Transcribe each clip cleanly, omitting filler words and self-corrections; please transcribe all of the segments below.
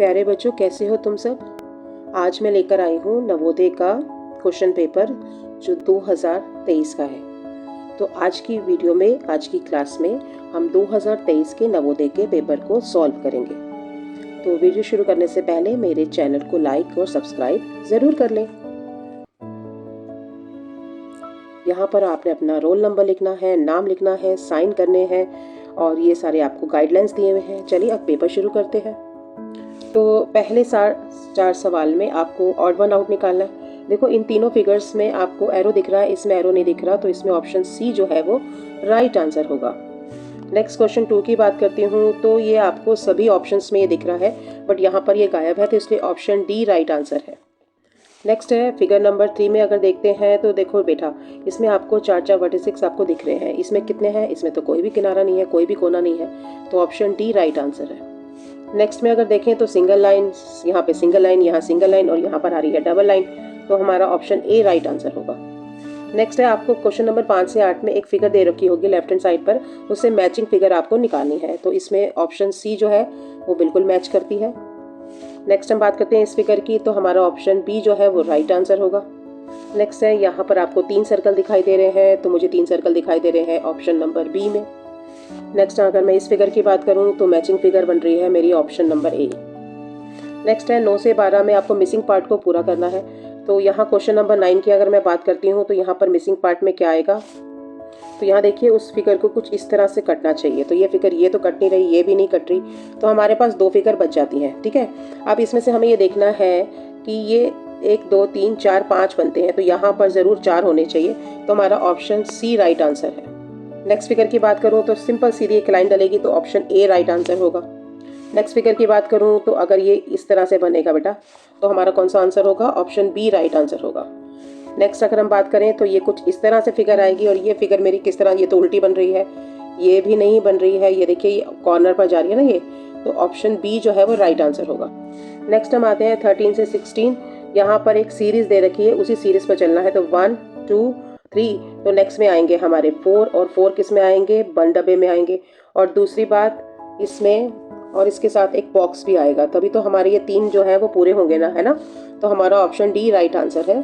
प्यारे बच्चों, कैसे हो तुम सब। आज मैं लेकर आई हूँ नवोदय का क्वेश्चन पेपर जो 2023 का है। तो आज की वीडियो में, आज की क्लास में हम 2023 के नवोदय के पेपर को सॉल्व करेंगे। तो वीडियो शुरू करने से पहले मेरे चैनल को लाइक और सब्सक्राइब ज़रूर कर लें। यहाँ पर आपने अपना रोल नंबर लिखना है, नाम लिखना है, साइन करने हैं और ये सारे आपको गाइडलाइंस दिए हुए हैं। चलिए अब पेपर शुरू करते हैं। तो पहले 4 सवाल में आपको ऑड वन आउट निकालना है। देखो इन तीनों फिगर्स में आपको एरो दिख रहा है, इसमें एरो नहीं दिख रहा, तो इसमें ऑप्शन सी जो है वो राइट आंसर होगा। नेक्स्ट क्वेश्चन 2 की बात करती हूँ। तो ये आपको सभी ऑप्शंस में ये दिख रहा है, बट यहाँ पर ये गायब है, तो इसलिए ऑप्शन डी राइट आंसर है। नेक्स्ट है फिगर नंबर 3 में अगर देखते हैं तो देखो बेटा, इसमें आपको 4 वर्टिसेस आपको दिख रहे हैं। इसमें कितने हैं? इसमें तो कोई भी किनारा नहीं है, कोई भी कोना नहीं है, तो ऑप्शन डी राइट आंसर है। नेक्स्ट में अगर देखें तो सिंगल लाइन, यहाँ पे सिंगल लाइन, यहाँ सिंगल लाइन और यहाँ पर आ रही है डबल लाइन, तो हमारा ऑप्शन ए राइट आंसर होगा। नेक्स्ट है आपको क्वेश्चन नंबर 5 से 8 में एक फिगर दे रखी होगी लेफ्ट हैंड साइड पर, उससे मैचिंग फिगर आपको निकालनी है। तो इसमें ऑप्शन सी जो है वो बिल्कुल मैच करती है। नेक्स्ट हम बात करते हैं इस फिगर की, तो हमारा ऑप्शन बी जो है वो राइट आंसर होगा। नेक्स्ट है यहाँ पर आपको 3 सर्कल दिखाई दे रहे हैं, तो मुझे 3 सर्कल दिखाई दे रहे हैं ऑप्शन नंबर बी में। नेक्स्ट अगर मैं इस फिगर की बात करूं तो मैचिंग फिगर बन रही है मेरी ऑप्शन नंबर ए। नेक्स्ट है 9 से 12 में आपको मिसिंग पार्ट को पूरा करना है। तो यहाँ क्वेश्चन नंबर 9 की अगर मैं बात करती हूँ तो यहाँ पर मिसिंग पार्ट में क्या आएगा, तो यहाँ देखिए उस फिगर को कुछ इस तरह से कटना चाहिए। तो ये फिगर ये तो कट नहीं रही, ये भी नहीं कट रही, तो हमारे पास 2 फिगर बच जाती हैं। ठीक है, अब इसमें से हमें ये देखना है कि ये 1 2 3 4 5 बनते हैं, तो यहाँ पर ज़रूर 4 होने चाहिए, तो हमारा ऑप्शन सी राइट आंसर है। नेक्स्ट फिगर की बात करूं तो सिंपल सीधी एक लाइन डलेगी, तो ऑप्शन ए राइट आंसर होगा। नेक्स्ट फिगर की बात करूं तो अगर ये इस तरह से बनेगा बेटा, तो हमारा कौन सा आंसर होगा? ऑप्शन बी राइट आंसर होगा। नेक्स्ट अगर हम बात करें तो ये कुछ इस तरह से फिगर आएगी, और ये फिगर मेरी किस तरह, ये तो उल्टी बन रही है, ये भी नहीं बन रही है, ये देखिए ये कॉर्नर पर जा रही है ना ये, तो ऑप्शन बी जो है वो राइट आंसर होगा। नेक्स्ट हम आते हैं 13 से 16। यहाँ पर एक सीरीज दे रखी है, उसी सीरीज पर चलना है, तो 1 2 3, तो नेक्स्ट में आएंगे हमारे 4, और 4 किस में आएंगे? 1 डब्बे में आएंगे। और दूसरी बात इसमें और इसके साथ एक बॉक्स भी आएगा, तभी तो हमारे ये 3 जो है वो पूरे होंगे ना, है ना, तो हमारा ऑप्शन डी राइट आंसर है।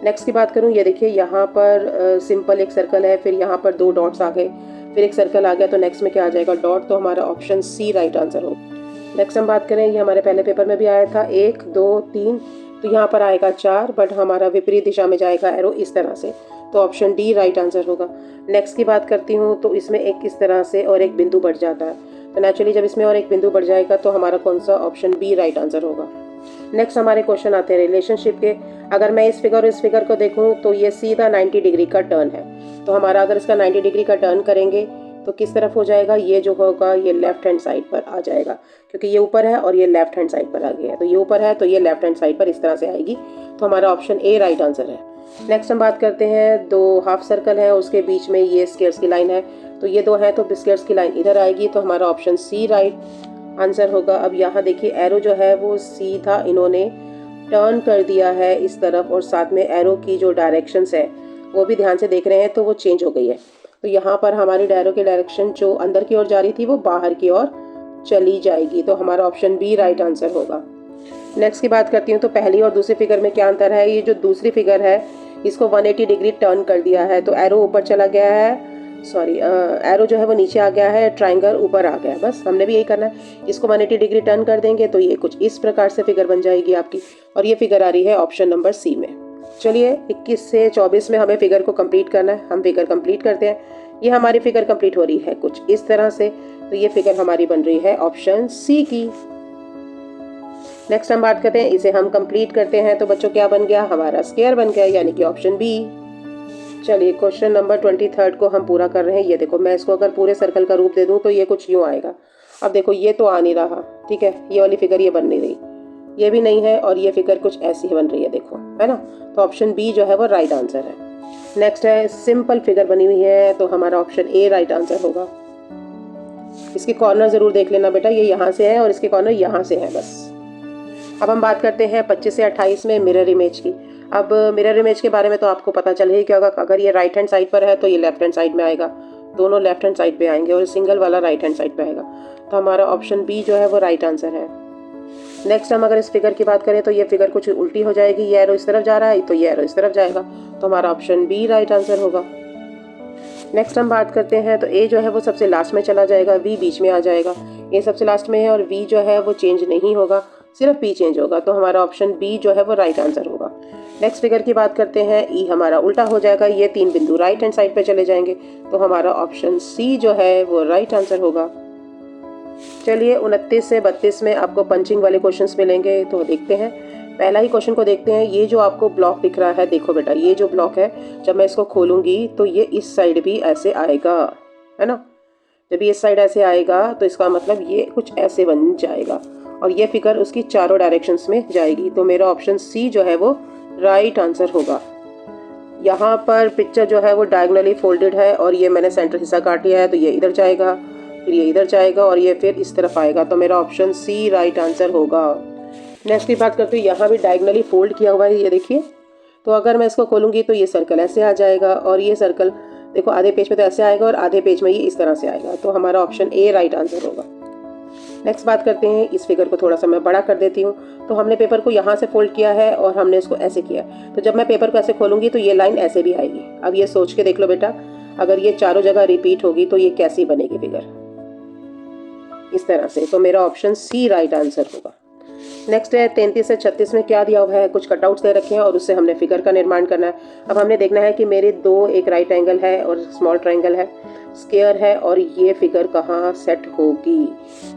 नेक्स्ट की बात करूँ, ये देखिए यहाँ पर सिंपल एक सर्कल है, फिर यहाँ पर 2 डॉट्स आ गए, फिर एक सर्कल आ गया, तो नेक्स्ट में क्या आ जाएगा? डॉट, तो हमारा ऑप्शन सी राइट आंसर होगा। नेक्स्ट हम बात करें, ये हमारे पहले पेपर में भी आया था 1 2 3, तो यहाँ पर आएगा 4, बट हमारा विपरीत दिशा में जाएगा एरो इस तरह से, तो ऑप्शन डी राइट आंसर होगा। नेक्स्ट की बात करती हूँ तो इसमें एक इस तरह से और एक बिंदु बढ़ जाता है, तो नेचुरली जब इसमें और एक बिंदु बढ़ जाएगा तो हमारा कौन सा? ऑप्शन बी राइट आंसर होगा। नेक्स्ट हमारे क्वेश्चन आते हैं रिलेशनशिप के। अगर मैं इस फिगर और इस फिगर को देखूँ तो ये सीधा 90 डिग्री का टर्न है, तो हमारा अगर इसका 90 डिग्री का टर्न करेंगे तो किस तरफ हो जाएगा? ये जो होगा ये लेफ्ट हैंड साइड पर आ जाएगा, क्योंकि ये ऊपर है और ये लेफ्ट हैंड साइड पर आ गया है, तो ये ऊपर है तो ये लेफ्ट हैंड साइड पर इस तरह से आएगी, तो हमारा ऑप्शन ए राइट आंसर है। नेक्स्ट हम बात करते हैं 2 हाफ सर्कल है, उसके बीच में ये स्क्वायर्स की लाइन है, तो ये 2 है तो स्क्वायर्स की लाइन इधर आएगी, तो हमारा ऑप्शन सी राइट आंसर होगा। अब यहाँ देखिए एरो जो है वो सीधा इन्होंने टर्न कर दिया है इस तरफ, और साथ में एरो की जो डायरेक्शंस है वो भी ध्यान से देख रहे हैं तो वो चेंज हो गई है, तो यहाँ पर हमारी एरो की डायरेक्शन जो अंदर की ओर जा रही थी वो बाहर की ओर चली जाएगी, तो हमारा ऑप्शन बी राइट आंसर होगा। नेक्स्ट की बात करती हूँ तो पहली और दूसरी फिगर में क्या अंतर है? ये जो दूसरी फिगर है इसको 180 डिग्री टर्न कर दिया है, तो एरो ऊपर चला गया है, सॉरी एरो जो है वो नीचे आ गया है, ट्राइंगल ऊपर आ गया, बस हमने भी यही करना है, इसको 180 डिग्री टर्न कर देंगे तो ये कुछ इस प्रकार से फिगर बन जाएगी आपकी, और ये फिगर आ रही है ऑप्शन नंबर सी में। चलिए 21 से 24 में हमें फिगर को कंप्लीट करना है, हम फिगर कंप्लीट करते हैं। ये हमारी फिगर कंप्लीट हो रही है कुछ इस तरह से, तो ये फिगर हमारी बन रही है ऑप्शन सी की। नेक्स्ट हम बात करते हैं, इसे हम कंप्लीट करते हैं, तो बच्चों क्या बन गया? हमारा स्क्वायर बन गया, यानी कि ऑप्शन बी। चलिए क्वेश्चन नंबर 23 को हम पूरा कर रहे हैं। ये देखो मैं इसको अगर पूरे सर्कल का रूप दे दूं तो ये कुछ यूँ आएगा। अब देखो ये तो आ नहीं रहा, ठीक है, ये वाली फिगर ये बन नहीं रही, ये भी नहीं है, और ये फिगर कुछ ऐसी ही बन रही है, देखो, है ना, तो ऑप्शन बी जो है वो राइट आंसर है। नेक्स्ट है सिंपल फिगर बनी हुई है, तो हमारा ऑप्शन ए राइट आंसर होगा। इसके कॉर्नर जरूर देख लेना बेटा, ये यहाँ से है और इसके कॉर्नर यहाँ से है बस। अब हम बात करते हैं 25 से 28 में मिरर इमेज की। अब मिरर इमेज के बारे में तो आपको पता चल ही गया होगा, अगर ये राइट हैंड साइड पर है तो ये लेफ्ट हैंड साइड में आएगा, दोनों लेफ्ट हैंड साइड पे आएंगे, और सिंगल वाला राइट हैंड साइड पे आएगा, तो हमारा ऑप्शन बी जो है वो राइट आंसर है। नेक्स्ट हम अगर इस फिगर की बात करें तो ये फिगर कुछ उल्टी हो जाएगी, ये एरो इस तरफ जा रहा है तो ये एरो इस तरफ जाएगा, तो हमारा ऑप्शन बी राइट आंसर होगा। नेक्स्ट हम बात करते हैं तो ए जो है वो सबसे लास्ट में चला जाएगा, वी बीच में आ जाएगा। ए सबसे लास्ट में है और वी जो है वो चेंज नहीं होगा, सिर्फ पी चेंज होगा, तो हमारा ऑप्शन बी जो है वो राइट आंसर होगा। नेक्स्ट फिगर की बात करते हैं, ई हमारा उल्टा हो जाएगा, ये 3 बिंदु राइट हैंड साइड पे चले जाएंगे, तो हमारा ऑप्शन सी जो है वो राइट आंसर होगा। चलिए 29 से 32 में आपको पंचिंग वाले क्वेश्चंस मिलेंगे, तो देखते हैं। पहला ही क्वेश्चन को देखते हैं। ये जो आपको ब्लॉक दिख रहा है, देखो बेटा ये जो ब्लॉक है, जब मैं इसको खोलूंगी तो ये इस साइड भी ऐसे आएगा, है ना। जब ये इस साइड ऐसे आएगा तो इसका मतलब ये कुछ ऐसे बन जाएगा और ये फिगर उसकी चारों डायरेक्शंस में जाएगी, तो मेरा ऑप्शन सी जो है वो राइट आंसर होगा। यहाँ पर पिक्चर जो है वो डायगोनली फोल्डेड है और ये मैंने सेंटर हिस्सा काट लिया है, तो ये इधर जाएगा, फिर ये इधर जाएगा और ये फिर इस तरफ आएगा, तो मेरा ऑप्शन सी राइट आंसर होगा। नेक्स्ट की बात करते हैं, यहाँ भी डायगोनली फोल्ड किया हुआ है, ये देखिए। तो अगर मैं इसको खोलूंगी तो ये सर्कल ऐसे आ जाएगा और ये सर्कल देखो आधे पेज में तो ऐसे आएगा और आधे पेज में ये इस तरह से आएगा, तो हमारा ऑप्शन ए राइट आंसर होगा। नेक्स्ट बात करते हैं, इस फिगर को थोड़ा सा मैं बड़ा कर देती हूँ। तो हमने पेपर को यहाँ से फोल्ड किया है और हमने इसको ऐसे किया, तो जब मैं पेपर को ऐसे खोलूंगी तो ये लाइन ऐसे भी आएगी। अब ये सोच के देख लो बेटा, अगर ये चारों जगह रिपीट होगी तो ये कैसी बनेगी फिगर, इस तरह से, तो मेरा ऑप्शन सी राइट आंसर होगा। नेक्स्ट है 33 से 36 में क्या दिया हुआ है, कुछ कटआउट्स दे रखे हैं और उससे हमने फिगर का निर्माण करना है। अब हमने देखना है कि मेरे दो, एक राइट एंगल है और स्मॉल ट्रायंगल है, स्क्वायर है, और ये फिगर कहाँ सेट होगी।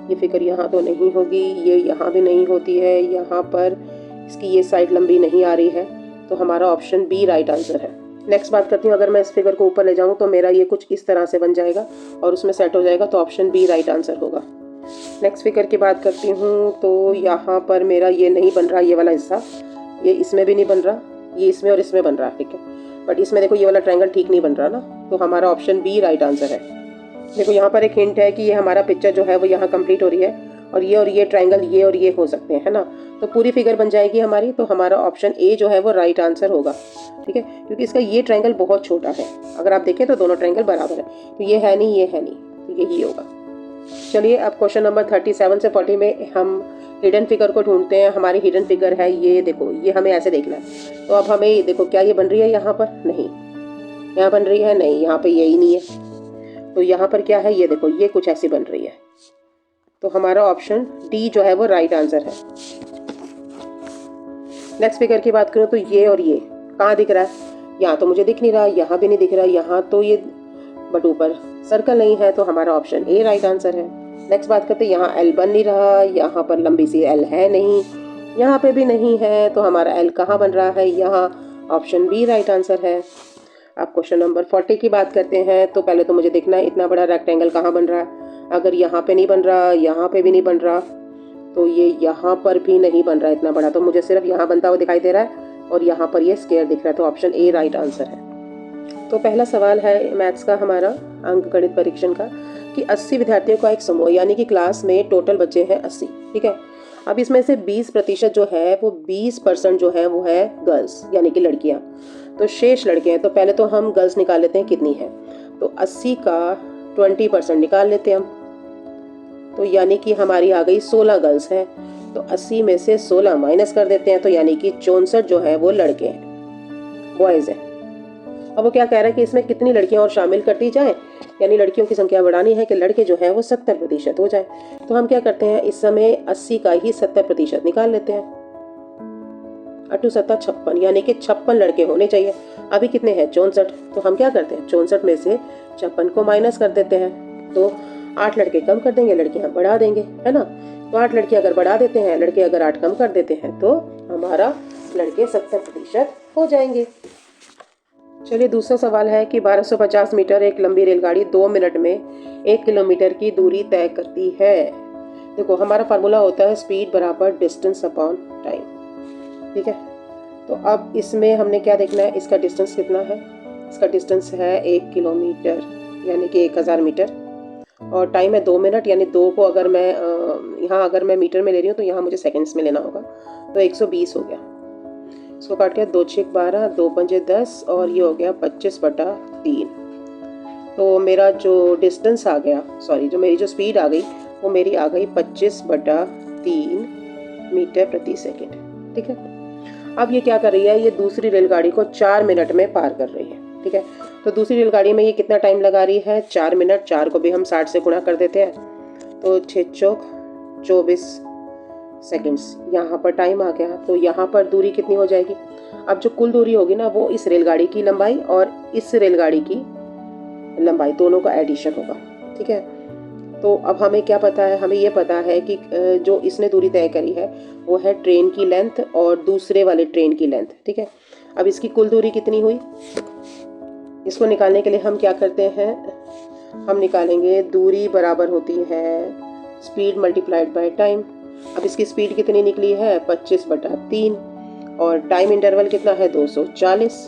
ये फिगर यहाँ तो नहीं होगी, ये यहाँ भी नहीं होती है, यहाँ पर इसकी ये साइड लंबी नहीं आ रही है, तो हमारा ऑप्शन बी राइट आंसर है। नेक्स्ट बात करती हूँ, अगर मैं इस फिगर को ऊपर ले जाऊँ तो मेरा ये कुछ इस तरह से बन जाएगा और उसमें सेट हो जाएगा, तो ऑप्शन बी राइट आंसर होगा। नेक्स्ट फिगर की बात करती हूँ तो यहाँ पर मेरा ये नहीं बन रहा, ये वाला हिस्सा, ये इसमें भी नहीं बन रहा, ये इसमें और इसमें बन रहा है, ठीक है, बट इसमें देखो ये वाला ट्रायंगल ठीक नहीं बन रहा ना, तो हमारा ऑप्शन बी राइट आंसर है। देखो यहाँ पर एक हिंट है कि ये हमारा पिक्चर जो है वो यहाँ कंप्लीट हो रही है और ये ट्रायंगल ये और ये हो सकते हैं, है ना, तो पूरी फिगर बन जाएगी हमारी, तो हमारा ऑप्शन ए जो है वो राइट आंसर होगा, ठीक है, क्योंकि इसका ये ट्रायंगल बहुत छोटा है। अगर आप देखें तो दोनों ट्रायंगल बराबर है, तो ये है नहीं, ये है नहीं, तो यही होगा। चलिए अब क्वेश्चन नंबर 37 से 40 में हम हिडन फिगर को ढूंढते हैं। हमारी हिडन फिगर है ये, देखो ये हमें ऐसे देखना है, तो अब हमें देखो क्या ये बन रही है, यहाँ पर नहीं, यहाँ बन रही है नहीं, यहाँ पे यही नहीं है, तो यहाँ पर क्या है, ये देखो ये कुछ ऐसी बन रही है, तो हमारा ऑप्शन डी जो है वो राइट आंसर है। नेक्स्ट फिगर की बात करूँ तो ये और ये कहाँ दिख रहा है, यहाँ तो मुझे दिख नहीं रहा, यहाँ भी नहीं दिख रहा, यहाँ तो ये बट ऊपर सर्कल नहीं है, तो हमारा ऑप्शन ए राइट आंसर है। नेक्स्ट बात करते हैं, यहाँ एल बन नहीं रहा, यहाँ पर लंबी सी एल है नहीं, यहाँ पे भी नहीं है, तो हमारा एल कहाँ बन रहा है, यहाँ, ऑप्शन बी राइट आंसर है। अब क्वेश्चन नंबर 40 की बात करते हैं, तो पहले तो मुझे देखना है इतना बड़ा रेक्टेंगल कहाँ बन रहा है। अगर यहाँ पे नहीं बन रहा, यहाँ पे भी नहीं बन रहा, तो ये यहाँ पर भी नहीं बन रहा इतना बड़ा, तो मुझे सिर्फ यहाँ बनता हुआ दिखाई दे रहा है और यहाँ पर ये स्क्वायर दिख रहा है, तो ऑप्शन ए राइट आंसर है। तो पहला सवाल है मैथ्स का हमारा अंक गणित परीक्षण का कि 80 विद्यार्थियों का एक समूह, यानी कि क्लास में टोटल बच्चे हैं 80, ठीक है। अब इसमें से 20% जो है वो 20% जो है वो है गर्ल्स, यानी कि लड़कियां, तो शेष लड़के हैं। तो पहले तो हम गर्ल्स निकाल लेते हैं कितनी है, तो 80 का 20% निकाल लेते हैं हम, तो यानी कि हमारी आ गई 16 गर्ल्स हैं, तो 80 में से 16 माइनस कर देते हैं, तो यानी कि 64 जो है वो लड़के हैं, बॉयज़ हैं। अब वो क्या कह रहा है कि इसमें कितनी लड़कियां और शामिल कर दी जाए, यानी लड़कियों की संख्या बढ़ानी है कि लड़के जो हैं वो 70% हो जाए। तो हम क्या करते हैं, इस समय 80 का ही 70% निकाल लेते हैं, 8 7 56, यानी कि 56 लड़के होने चाहिए। अभी कितने हैं, 64, तो हम क्या करते हैं 64 में से 56 को माइनस कर देते हैं, तो 8 लड़के कम कर देंगे, लड़कियां बढ़ा देंगे, है ना। तो 8 लड़के अगर बढ़ा देते हैं, लड़के अगर 8 कम कर देते हैं, तो हमारा लड़के 70% हो जाएंगे। चलिए दूसरा सवाल है कि 1250 मीटर एक लंबी रेलगाड़ी 2 मिनट में 1 किलोमीटर की दूरी तय करती है। देखो हमारा फार्मूला होता है स्पीड बराबर डिस्टेंस अपॉन टाइम, ठीक है। तो अब इसमें हमने क्या देखना है, इसका डिस्टेंस कितना है, इसका डिस्टेंस है 1 किलोमीटर, यानी कि 1000 मीटर, और टाइम है 2 मिनट, यानी 2 को अगर मैं यहाँ अगर मैं मीटर में ले रही हूँ तो यहाँ मुझे सेकंड्स में लेना होगा, तो 120 हो गया। इसको काट के 2 6 12, 2 5 10 और ये हो गया 25/3। तो मेरा जो डिस्टेंस आ गया, सॉरी जो मेरी जो स्पीड आ गई वो मेरी आ गई 25/3 मीटर प्रति सेकंड। ठीक है, अब ये क्या कर रही है, ये दूसरी रेलगाड़ी को 4 मिनट में पार कर रही है। ठीक है, तो दूसरी रेलगाड़ी में ये कितना टाइम लगा रही है, 4 मिनट। 4 को भी हम 60 से गुणा कर देते हैं, तो 6 चौक 24 सेकंड्स यहाँ पर टाइम आ गया। तो यहाँ पर दूरी कितनी हो जाएगी, अब जो कुल दूरी होगी ना, वो इस रेलगाड़ी की लंबाई और इस रेलगाड़ी की लंबाई दोनों का एडिशन होगा। ठीक है, तो अब हमें क्या पता है, हमें ये पता है कि जो इसने दूरी तय करी है वो है ट्रेन की लेंथ और दूसरे वाले ट्रेन की लेंथ। ठीक है, अब इसकी कुल दूरी कितनी हुई, इसको निकालने के लिए हम क्या करते हैं, हम निकालेंगे दूरी बराबर होती है स्पीड मल्टीप्लाइड बाय टाइम। अब इसकी स्पीड कितनी निकली है, 25/3 और टाइम इंटरवल कितना है, 240।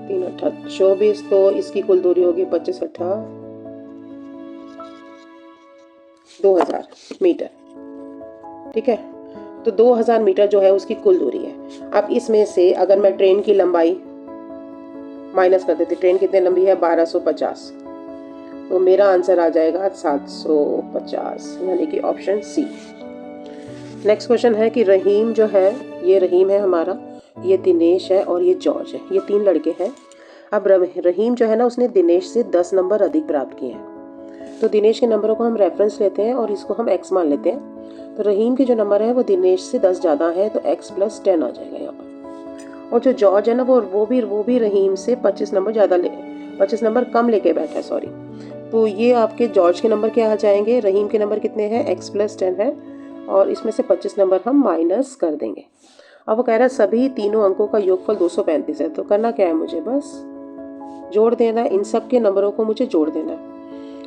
3 8 24, तो इसकी कुल दूरी होगी 25 8 2000 मीटर। ठीक है, तो 2000 मीटर जो है उसकी कुल दूरी है। अब इसमें से अगर मैं ट्रेन की लंबाई माइनस कर देती, ट्रेन कितनी लंबी है, 1250, तो मेरा आंसर आ जाएगा 750, यानी कि ऑप्शन सी। नेक्स्ट क्वेश्चन है कि रहीम जो है, ये रहीम है हमारा, ये दिनेश है और ये जॉर्ज है, ये 3 लड़के हैं। अब रहीम जो है ना, उसने दिनेश से 10 नंबर अधिक प्राप्त किए हैं। तो दिनेश के नंबरों को हम रेफरेंस लेते हैं और इसको हम x मान लेते हैं। तो रहीम के जो नंबर है वो दिनेश से 10 ज़्यादा है, तो x + 10 आ जाएगा यहाँ पर। और जो जॉर्ज है ना, वो भी रहीम से 25 नंबर ज़्यादा 25 नंबर कम लेके बैठा है, सॉरी। तो ये आपके जॉर्ज के नंबर क्या आ जाएंगे, रहीम के नंबर कितने हैं, x + 10 है, और इसमें से 25 नंबर हम माइनस कर देंगे। अब वो कह रहा है सभी तीनों अंकों का योगफल 235 है। तो करना क्या है, मुझे बस जोड़ देना है, इन सब के नंबरों को मुझे जोड़ देना है।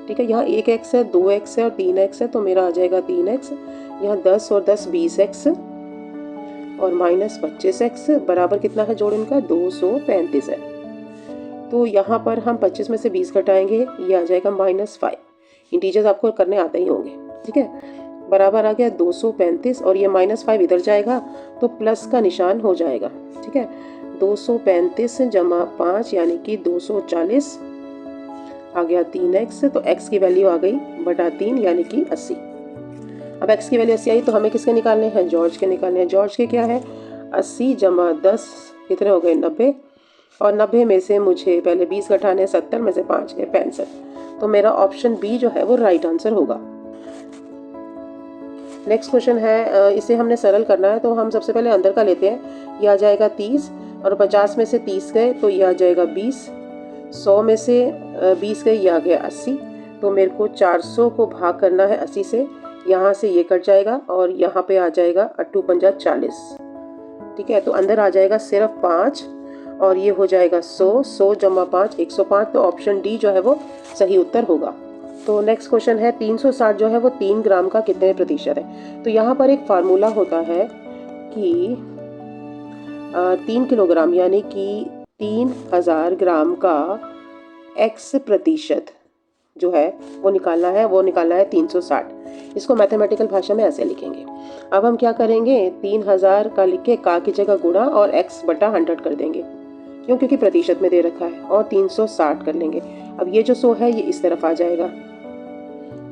ठीक है, यहाँ 1x है, 2x है और 3x है, तो मेरा आ जाएगा 3x। यहाँ 10 और 10 20x और माइनस 25x बराबर कितना है, जोड़ इनका 235 है। तो यहाँ पर हम 25 में से 20 घटाएंगे, ये आ जाएगा -5। इंटीजर्स आपको करने आते ही होंगे। ठीक है, बराबर आ गया 235 और ये -5 इधर जाएगा तो प्लस का निशान हो जाएगा। ठीक है, 235 + 5 यानी कि 240 आ गया 3x, तो x की वैल्यू आ गई /3 यानी कि 80। अब x की वैल्यू 80 आई, तो हमें किसके निकालने हैं, जॉर्ज के निकालने हैं। जॉर्ज के क्या है, 80 + 10 कितने हो गए, 90, और 90 में से मुझे पहले 20 घटाने, 70 में से 5 गए 65। तो मेरा ऑप्शन बी जो है वो राइट आंसर होगा। नेक्स्ट क्वेश्चन है, इसे हमने सरल करना है, तो हम सबसे पहले अंदर का लेते हैं। ये आ जाएगा 30 और 50 में से 30 गए तो ये आ जाएगा 20। 100 में से 20 गए, ये आ गया 80। तो मेरे को 400 को भाग करना है 80 से, यहाँ से ये कट जाएगा और यहाँ पे आ जाएगा 8 पंजा 40। ठीक है, तो अंदर आ जाएगा सिर्फ 5 और ये हो जाएगा 100। 100 + 5 105, तो ऑप्शन डी जो है वो सही उत्तर होगा। तो नेक्स्ट क्वेश्चन है 360 जो है वो 3 ग्राम का कितने प्रतिशत है। तो यहाँ पर एक फार्मूला होता है कि 3 किलोग्राम यानी कि 3000 ग्राम का x प्रतिशत जो है वो निकालना है 360। इसको मैथमेटिकल भाषा में ऐसे लिखेंगे। अब हम क्या करेंगे, 3000 का लिख के का की जगह गुणा और x बटा 100 कर देंगे, क्यों, क्योंकि प्रतिशत में दे रखा है, और 360 कर लेंगे। अब ये जो 100 है ये इस तरफ आ जाएगा,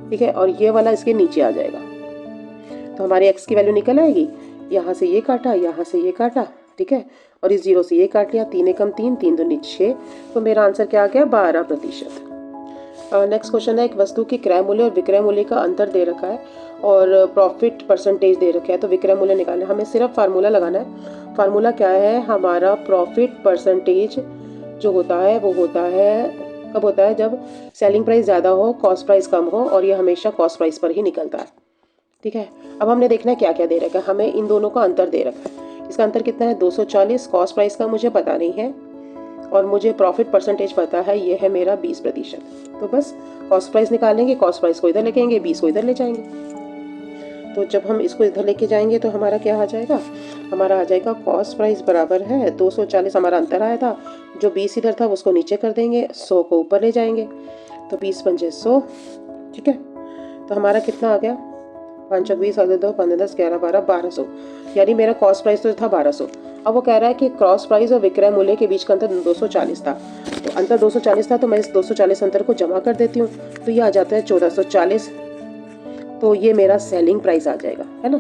ठीक है, और ये वाला इसके नीचे आ जाएगा। तो हमारे x की वैल्यू निकल आएगी, यहाँ से ये काटा, यहाँ से ये काटा, ठीक है, और इस 0 से ये काट लिया, 3 एकम 3, 3 दूनी 6, तो मेरा आंसर क्या आ गया, 12%। नेक्स्ट क्वेश्चन है, एक वस्तु की क्रय मूल्य और विक्रय मूल्य का अंतर दे रखा है और प्रॉफिट परसेंटेज दे रखा है। तो विक्रय मूल्य निकालना है, हमें सिर्फ फार्मूला लगाना है। फार्मूला क्या है, हमारा प्रॉफिट परसेंटेज जो होता है वो होता है, कब होता है, जब सेलिंग प्राइस ज़्यादा हो, कॉस्ट प्राइस कम हो, और ये हमेशा कॉस्ट प्राइस पर ही निकलता है। ठीक है, अब हमने देखना है क्या क्या दे रखा है, हमें इन दोनों का अंतर दे रखा है। इसका अंतर कितना है, 240। कॉस्ट प्राइस का मुझे पता नहीं है और मुझे प्रॉफिट परसेंटेज पता है, ये है मेरा 20%। तो बस कॉस्ट प्राइस निकालेंगे, कॉस्ट प्राइस को इधर लेके 20 को इधर ले जाएंगे। तो जब हम इसको इधर लेके जाएंगे तो हमारा क्या आ जाएगा, हमारा आ जाएगा कॉस्ट प्राइस बराबर है 240, हमारा अंतर आया था, जो 20 इधर था उसको नीचे कर देंगे, 100 को ऊपर ले जाएंगे, तो 20 पंजे 100। ठीक है, तो हमारा कितना आ गया, 5 20 2 15 10 11 12 1200, यानी मेरा कॉस्ट प्राइस तो था 1200। अब वो कह रहा है कि कॉस्ट प्राइस और विक्रय मूल्य के बीच का अंतर 240 था। तो अंतर 240 था, तो मैं इस 240 अंतर को जमा कर देती हूँ, तो ये आ जाता है 1440। तो ये मेरा सेलिंग प्राइस आ जाएगा, है ना।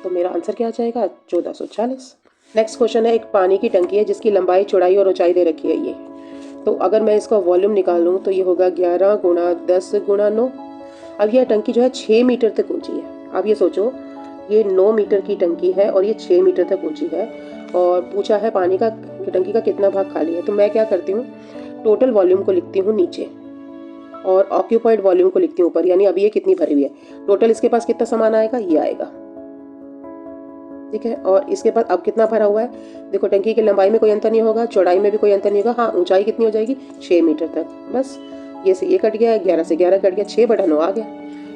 तो मेरा आंसर क्या आ जाएगा? 1440। नेक्स्ट क्वेश्चन है, एक पानी की टंकी है जिसकी लंबाई, चौड़ाई और ऊंचाई दे रखी है ये। तो अगर मैं इसका वॉल्यूम निकालूं तो ये होगा 11 गुणा 10 गुणा 9। अब यह टंकी जो है 6 मीटर तक ऊंची है। अब ये सोचो, ये 9 मीटर की टंकी है और ये 6 मीटर तक ऊंची है, और पूछा है पानी का टंकी का कितना भाग खाली है। तो मैं क्या करती हूँ, टोटल वॉल्यूम को लिखती हूँ नीचे और ऑक्यूपाइड वॉल्यूम को लिखती हूँ ऊपर, यानी अभी ये कितनी भरी हुई है। टोटल इसके पास कितना सामान आएगा, ये आएगा, ठीक है। और इसके बाद अब कितना भरा हुआ है, देखो टंकी की लंबाई में कोई अंतर नहीं होगा, चौड़ाई में भी कोई अंतर नहीं होगा। हाँ, ऊंचाई कितनी हो जाएगी, 6 मीटर तक। बस ये से ये कट गया, 11 से 11 कट गया, 6/9 आ गया।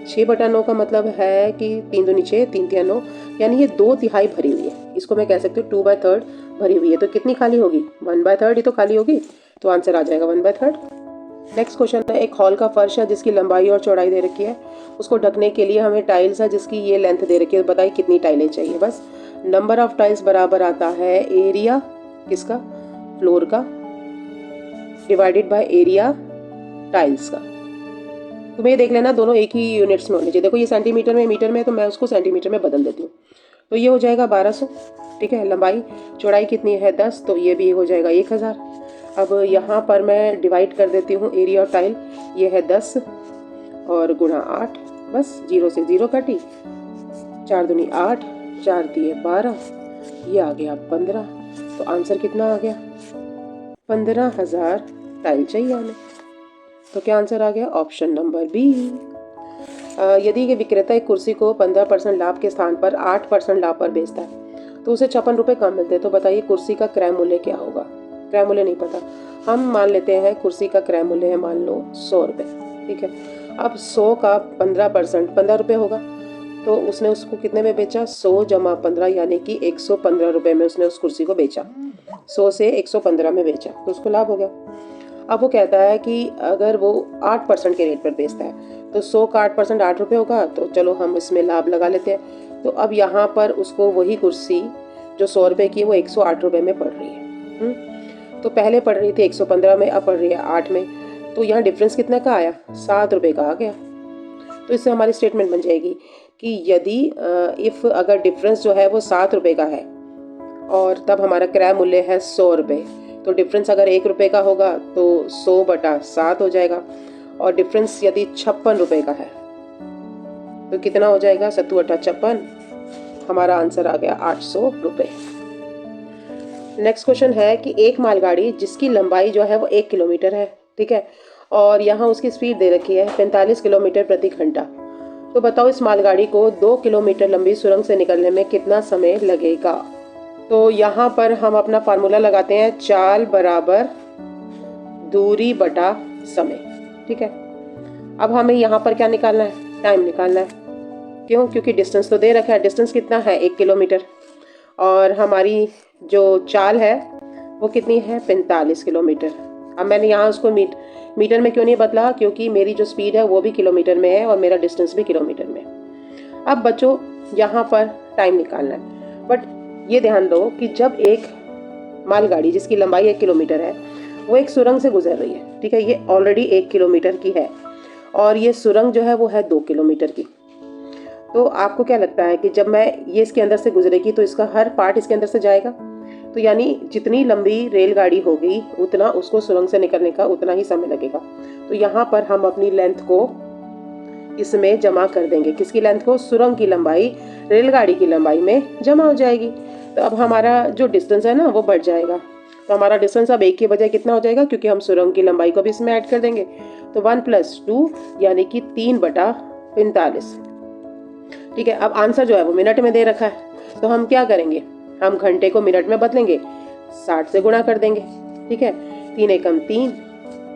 6/9 का मतलब है कि 3 दूनी 6, 3 तिया 9, यानी ये 2/3 भरी हुई है। इसको मैं कह सकती हूँ 2/3 भरी हुई है। तो कितनी खाली होगी, 1/3 ही तो खाली होगी। तो आंसर आ जाएगा 1/3। नेक्स्ट क्वेश्चन है, एक हॉल का फर्श है जिसकी लंबाई और चौड़ाई दे रखी है। उसको ढकने के लिए हमें टाइल्स है जिसकी ये लेंथ दे रखी है। बताइए कितनी टाइलें चाहिए। बस नंबर ऑफ टाइल्स बराबर आता है एरिया किसका, फ्लोर का, डिवाइडेड बाय एरिया टाइल्स का। तुम्हें ये देख लेना दोनों एक ही यूनिट्स में होने चाहिए। देखो ये सेंटीमीटर में, मीटर में है, तो मैं उसको सेंटीमीटर में बदल देती हूँ। तो ये हो जाएगा 1200, ठीक है। लंबाई, चौड़ाई कितनी है 10, तो ये भी हो जाएगा 1000। अब यहाँ पर मैं डिवाइड कर देती हूँ एरिया ऑफ टाइल, ये है 10 और गुणा 8। बस 0 से 0 कटी, 4 दूनी 8, 4 दिए 12, ये आ गया 15। तो आंसर कितना आ गया, 15,000 टाइल चाहिए हमें। तो क्या आंसर आ गया, ऑप्शन नंबर बी। यदि कि विक्रेता एक कुर्सी को 15% लाभ के स्थान पर 8% लाभ पर बेचता है तो उसे 56 रुपये कम मिलते हैं। तो बताइए कुर्सी का क्रय मूल्य क्या होगा। क्रय मूल्य नहीं पता, हम मान लेते हैं कुर्सी का क्रय मूल्य है मान लो 100 रुपये, ठीक है। अब 100 का 15% 15 रुपये होगा, तो उसने उसको कितने में बेचा, 100 जमा 15 यानी कि 115 रुपये में उसने उस कुर्सी को बेचा। 100 से 115 में बेचा तो उसको लाभ हो गया। अब वो कहता है कि अगर वो 8% के रेट पर बेचता है तो 100 का 8% 8 रुपये होगा। तो चलो हम इसमें लाभ लगा लेते हैं। तो अब यहाँ पर उसको वही कुर्सी जो 100 रुपये की वो 108 रुपये में पड़ रही है। तो पहले पढ़ रही थी 115 में, अब पढ़ रही है 8 में। तो यहाँ डिफरेंस कितने का आया, 7 रुपये का आ गया। तो इससे हमारी स्टेटमेंट बन जाएगी कि यदि इफ़ अगर डिफरेंस जो है वो 7 रुपये का है और तब हमारा क्रय मूल्य है 100 रुपये, तो डिफरेंस अगर 1 रुपये का होगा तो 100/7 हो जाएगा। और डिफरेंस यदि 56 रुपये का है तो कितना हो जाएगा, 7×8 56। हमारा आंसर आ गया 800 रुपये। नेक्स्ट क्वेश्चन है कि एक मालगाड़ी जिसकी लंबाई जो है वो 1 किलोमीटर है, ठीक है, और यहाँ उसकी स्पीड दे रखी है 45 किलोमीटर प्रति घंटा। तो बताओ इस मालगाड़ी को 2 किलोमीटर लंबी सुरंग से निकलने में कितना समय लगेगा। तो यहाँ पर हम अपना फार्मूला लगाते हैं, चाल बराबर दूरी बटा समय, ठीक है। अब हमें यहाँ पर क्या निकालना है, टाइम निकालना है। क्यों, क्योंकि डिस्टेंस तो दे रखा है। डिस्टेंस कितना है, 1 किलोमीटर, और हमारी जो चाल है वो कितनी है, 45 किलोमीटर। अब मैंने यहाँ उसको मीटर में क्यों नहीं बदला, क्योंकि मेरी जो स्पीड है वो भी किलोमीटर में है और मेरा डिस्टेंस भी किलोमीटर में है। अब बच्चों यहाँ पर टाइम निकालना है, बट ये ध्यान दो कि जब एक मालगाड़ी जिसकी लंबाई 1 किलोमीटर है वो एक सुरंग से गुजर रही है, ठीक है, ये ऑलरेडी 1 किलोमीटर की है और ये सुरंग जो है वो है 2 किलोमीटर की। तो आपको क्या लगता है कि जब मैं ये इसके अंदर से गुजरेगी तो इसका हर पार्ट इसके अंदर से जाएगा, तो यानी जितनी लंबी रेलगाड़ी होगी उतना उसको सुरंग से निकलने का उतना ही समय लगेगा। तो यहाँ पर हम अपनी लेंथ को इसमें जमा कर देंगे। किसकी लेंथ को, सुरंग की लंबाई रेलगाड़ी की लंबाई में जमा हो जाएगी। तो अब हमारा जो डिस्टेंस है ना वो बढ़ जाएगा। तो हमारा डिस्टेंस अब 1 के बजाय कितना हो जाएगा, क्योंकि हम सुरंग की लंबाई को भी इसमें ऐड कर देंगे। तो 1 + 2 यानी कि 3/45, ठीक है। अब आंसर जो है वो मिनट में दे रखा है, तो हम क्या करेंगे, हम घंटे को मिनट में बदलेंगे, 60 से गुणा कर देंगे, ठीक है। 3 एकम 3,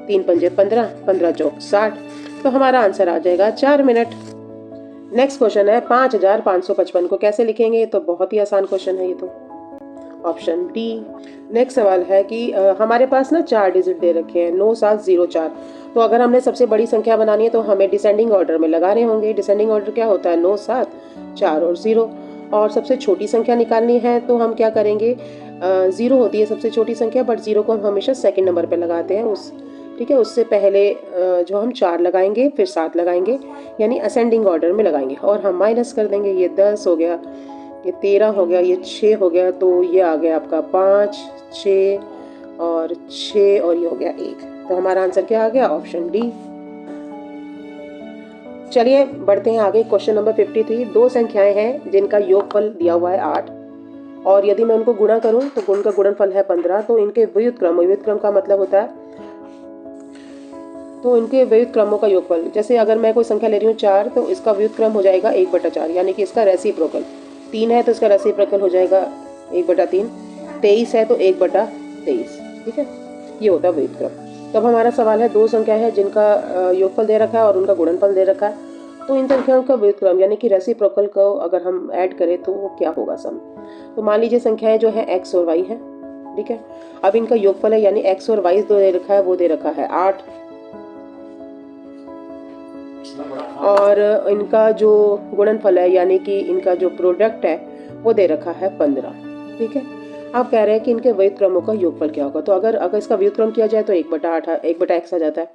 3 पंजे 15, 15 चौक 60। तो हमारा आंसर आ जाएगा 4 मिनट। नेक्स्ट क्वेश्चन है 5555 को कैसे लिखेंगे। तो बहुत ही आसान क्वेश्चन है ये तो, ऑप्शन डी। नेक्स्ट सवाल है कि हमारे पास ना 4 डिजिट दे रखे हैं, 9704। तो अगर हमने सबसे बड़ी संख्या बनानी है तो हमें डिसेंडिंग ऑर्डर में लगाने होंगे। डिसेंडिंग ऑर्डर क्या होता है, 9 7 4 और 0। और सबसे छोटी संख्या निकालनी है तो हम क्या करेंगे, 0 होती है सबसे छोटी संख्या, बट 0 को हम हमेशा सेकंड नंबर पे लगाते हैं ठीक है। उससे पहले जो हम 4 लगाएंगे फिर 7 लगाएंगे, यानी असेंडिंग ऑर्डर में लगाएंगे, और हम माइनस कर देंगे। ये 10 हो गया, ये 13 हो गया, ये 6 हो गया, तो ये आ गया आपका 5, 6 और 6 और ये हो गया 1। तो हमारा आंसर क्या आ गया? Option D. चलिए बढ़ते हैं आगे। Question number 53। दो संख्याएं हैं जिनका योगफल दिया हुआ है 8 और यदि मैं उनको गुणा करूं तो उनका गुणनफल है 15। तो इनके व्युत्क्रम का मतलब होता है, तो इनके व्युत्क्रमों का योगफल, जैसे अगर मैं कोई संख्या ले रही हूँ 4 तो इसका व्युत्क्रम हो जाएगा 1/4, यानी कि इसका रेसिप्रोकल। 3 है तो इसका रेसिप्रोकल हो जाएगा 1/3। 23 है तो 1/23। ठीक है, ये होता है व्युत्क्रम। तब हमारा सवाल है, दो संख्या है जिनका योगफल दे रखा है और उनका गुणनफल दे रखा है, तो इन संख्याओं का व्युत्क्रम यानी कि रेसिप्रोकल को अगर हम ऐड करें तो वो क्या होगा सम। तो मान लीजिए संख्याएं जो है x और y है, ठीक है। अब इनका योगफल है, यानी x और y दो दे रखा है, वो दे रखा है 8 और इनका जो गुणनफल है यानी कि इनका जो प्रोडक्ट है वो दे रखा है 15। ठीक है, आप कह रहे हैं कि इनके व्युत्क्रमों का योगफल क्या होगा। तो अगर इसका व्युत्क्रम किया जाए तो 1/8 आ जाता है,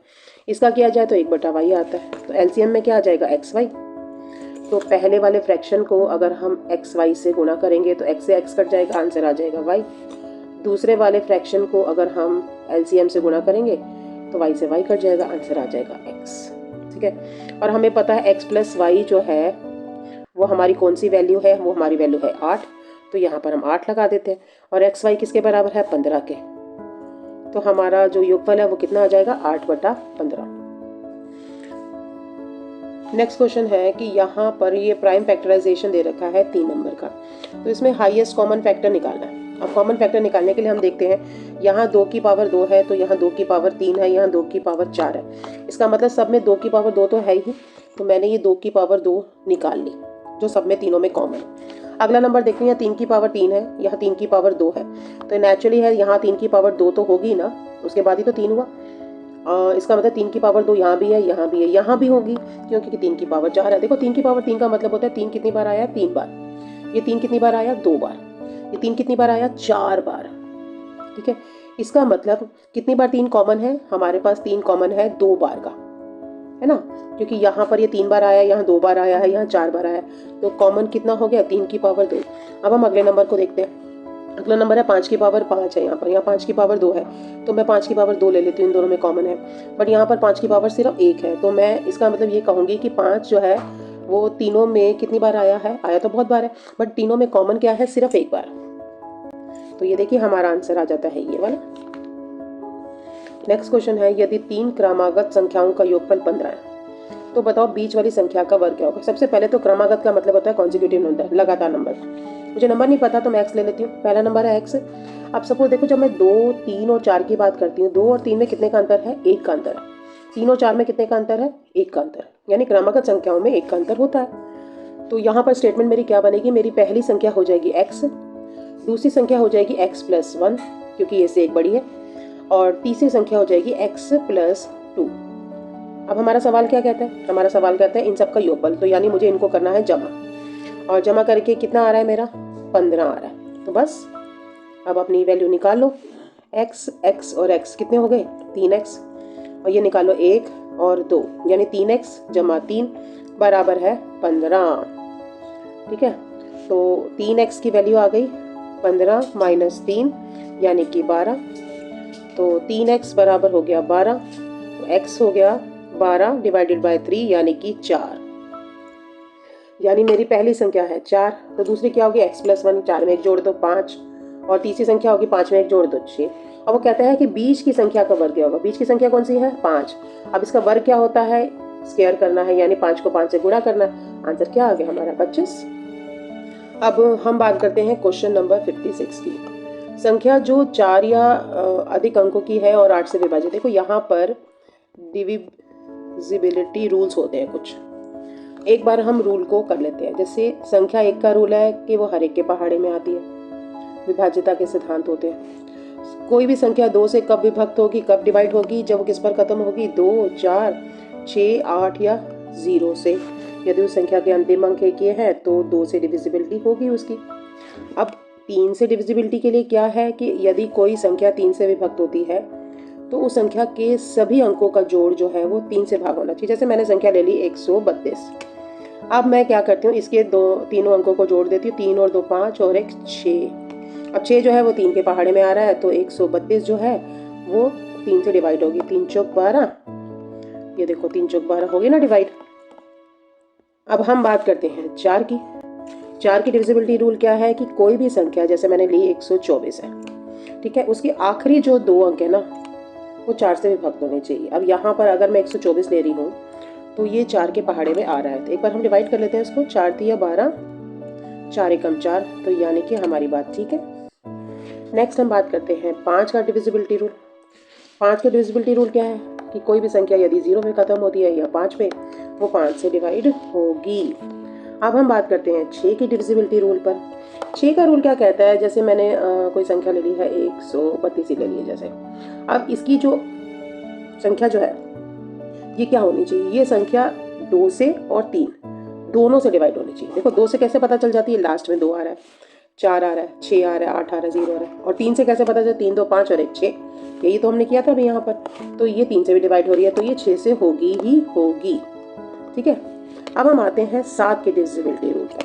इसका किया जाए तो 1/y आता है। तो एलसीएम में क्या आ जाएगा? xy। तो पहले वाले फ्रैक्शन को अगर हम xy से गुणा करेंगे तो x से x कट जाएगा, आंसर आ जाएगा y। दूसरे वाले फ्रैक्शन को अगर हम एलसीएम से गुणा करेंगे तो y से y कट जाएगा, आंसर आ जाएगा x। ठीक है, और हमें पता है x प्लस वाई जो है वो हमारी कौन सी वैल्यू है? वो हमारी वैल्यू है 8। तो यहाँ पर हम 8 लगा देते हैं और एक्स वाई किसके बराबर है? 15 के। तो हमारा जो योगफल है वो कितना आ जाएगा? 8/15। नेक्स्ट क्वेश्चन है कि यहाँ पर ये प्राइम फैक्टराइजेशन दे रखा है 3 नंबर का, तो इसमें हाईएस्ट कॉमन फैक्टर निकालना है। अब कॉमन फैक्टर निकालने के लिए हम देखते हैं, यहाँ 2 की पावर 2 है तो यहाँ 2 की पावर 3 है, यहाँ 2 की पावर 4 है। इसका मतलब सब में 2 की पावर 2 तो है ही, तो मैंने ये 2 की पावर 2 निकाल ली जो सब में तीनों में कॉमन है। अगला नंबर देखते हैं, यहाँ 3 की पावर 3 है, यहाँ 3 की पावर 2 है, तो नेचुरली है यहाँ 3 की पावर 2 तो होगी ना, उसके बाद ही तो 3 हुआ। इसका मतलब 3 की पावर 2 यहाँ भी है, यहाँ भी है, यहाँ भी होगी क्योंकि 3 की पावर 4 है। देखो 3 की पावर 3 का मतलब होता है 3 कितनी बार आया? 3 बार। ये 3 कितनी बार आया? 2 बार। ये 3 कितनी बार आया? 4 बार। ठीक है, इसका मतलब कितनी बार 3 कॉमन है? हमारे पास 3 कॉमन है 2 बार का, है ना, क्योंकि यहाँ पर ये 3 बार आया, यहाँ 2 बार आया है, यहाँ 4 बार आया, तो कॉमन कितना हो गया? 3 की पावर 2। अब हम अगले नंबर को देखते हैं। अगला नंबर है 5 की पावर 5 है, यहाँ पर, यहाँ 5 की पावर 2 है, तो मैं 5 की पावर 2 ले लेती हूँ, इन दोनों में कॉमन है। बट यहाँ पर 5 की पावर सिर्फ 1 है, तो मैं इसका मतलब ये कहूँगी कि 5 जो है वो तीनों में कितनी बार आया है? आया तो बहुत बार है, बट तीनों में कॉमन क्या है? सिर्फ 1 बार। तो ये देखिए हमारा आंसर आ जाता है ये वाला। नेक्स्ट क्वेश्चन है, यदि 3 क्रमागत संख्याओं का योगफल 15 है तो बताओ बीच वाली संख्या का वर्ग क्या होगा। सबसे पहले तो क्रमागत का मतलब होता है कॉन्जिक्यूटिव नंबर, लगातार नंबर। मुझे नंबर नहीं पता तो मैं एक्स ले लेती हूँ। पहला नंबर है एक्स। अब सपोज देखो, जब मैं 2, 3 और 4 की बात करती हूँ, 2 और 3 में कितने का अंतर है? 1 का अंतर है। 3 और 4 में कितने का अंतर है? 1 का अंतर। यानी क्रमागत संख्याओं में 1 का अंतर होता है। तो यहाँ पर स्टेटमेंट मेरी क्या बनेगी? मेरी पहली संख्या हो जाएगी एक्स, दूसरी संख्या हो जाएगी एक्स प्लस 1 क्योंकि ये से 1 बड़ी है, और तीसरी संख्या हो जाएगी एक्स प्लस 2। अब हमारा सवाल क्या कहता है? हमारा सवाल कहता है इन सब का योगफल, तो यानी मुझे इनको करना है जमा, और जमा करके कितना आ रहा है मेरा? 15 आ रहा है। तो बस अब अपनी वैल्यू निकाल लो। x, x और x कितने हो गए? 3x, और ये निकालो 1 और 2, यानी 3x जमा 3 बराबर है 15। ठीक है, तो 3x की वैल्यू आ गई 15 माइनस 3 यानी कि 12, तो 3x बराबर हो गया 12, तो x हो गया 12 डिवाइडेड बाय 3 यानी कि 4। यानी मेरी पहली संख्या है 4, तो दूसरी क्या होगी? x प्लस 1, 4 में 1 जोड़ दो 5, और तीसरी संख्या होगी 5 में 1 जोड़ दो 6। अब वो कहता है कि बीच की संख्या का वर्ग क्या होगा। बीच की संख्या कौन सी है? 5। अब इसका वर्ग क्या होता है? स्क्वायर करना है, यानी 5 को 5 से गुणा करना है। आंसर क्या आ गया हमारा? 25। अब हम बात करते हैं क्वेश्चन नंबर 56 की। संख्या जो 4 या अधिक अंकों की है और 8 से विभाजित। देखो यहाँ पर डिविजिबिलिटी रूल्स होते हैं कुछ, एक बार हम रूल को कर लेते हैं। जैसे संख्या 1 का रूल है कि वो हर एक के पहाड़े में आती है, विभाज्यता के सिद्धांत होते हैं। कोई भी संख्या 2 से कब विभक्त होगी, कब डिवाइड होगी? जब वो किस पर खत्म होगी? 2, 4, 6, 8 या 0 से। यदि उस संख्या के अंतिम अंक एक ये है तो 2 से डिविजिबिलिटी होगी उसकी। अब 3 से डिविजिबिलिटी के लिए क्या है कि यदि कोई संख्या 3 से विभक्त होती है तो उस संख्या के सभी अंकों का जोड़ जो है वो 3 से भाग होना चाहिए। जैसे मैंने संख्या ले ली 132। अब मैं क्या करती हूँ, इसके तीनों अंकों को जोड़ देती हूँ। 3 और 2 5 और 1 6। अब 6 जो है वो 3 के पहाड़े में आ रहा है, तो 132 जो है वो 3 से डिवाइड होगी। 3 चौक 12, ये देखो 3 चौक 12 होगी ना डिवाइड। अब हम बात करते हैं 4 की। 4 की डिविजिबिलिटी रूल क्या है कि कोई भी संख्या, जैसे मैंने ली 124 है, ठीक है, उसके आखिरी जो 2 अंक है ना वो 4 से विभक्त होने चाहिए। अब यहाँ पर अगर मैं 124 ले रही हूँ तो ये 4 के पहाड़े में आ रहा है, तो एक बार हम डिवाइड कर लेते हैं इसको। 4 तिया 12, 4 एकम 4, तो यानी कि हमारी बात ठीक है। नेक्स्ट हम बात करते हैं 5 का डिविजिबिलिटी रूल। 5 का डिविजिबिलिटी रूल क्या है कि कोई भी संख्या यदि 0 पे खत्म होती है या 5 पे, वो 5 से डिवाइड होगी। अब हम बात करते हैं 6 की डिविजिबिलिटी रूल पर। 6 का रूल क्या कहता है, जैसे मैंने कोई संख्या ले ली है 132 ही ले ली है जैसे। अब इसकी जो संख्या जो है ये क्या होनी चाहिए, ये संख्या 2 से और 3 दोनों से डिवाइड होनी चाहिए। देखो 2 से कैसे पता चल जाती है, लास्ट में 2 आ रहा है, 4 आ रहा है, 6 आ रहा है, 8 आ रहा है, 0 आ रहा है। और 3 से कैसे पता चलता है, 3 2 5 और 1 6, यही तो हमने किया था अभी यहाँ पर। तो ये 3 से भी डिवाइड हो रही है, तो ये 6 से होगी ही होगी, ठीक है। अब हम आते हैं 7 के डिविजिबिलिटी रूल पर।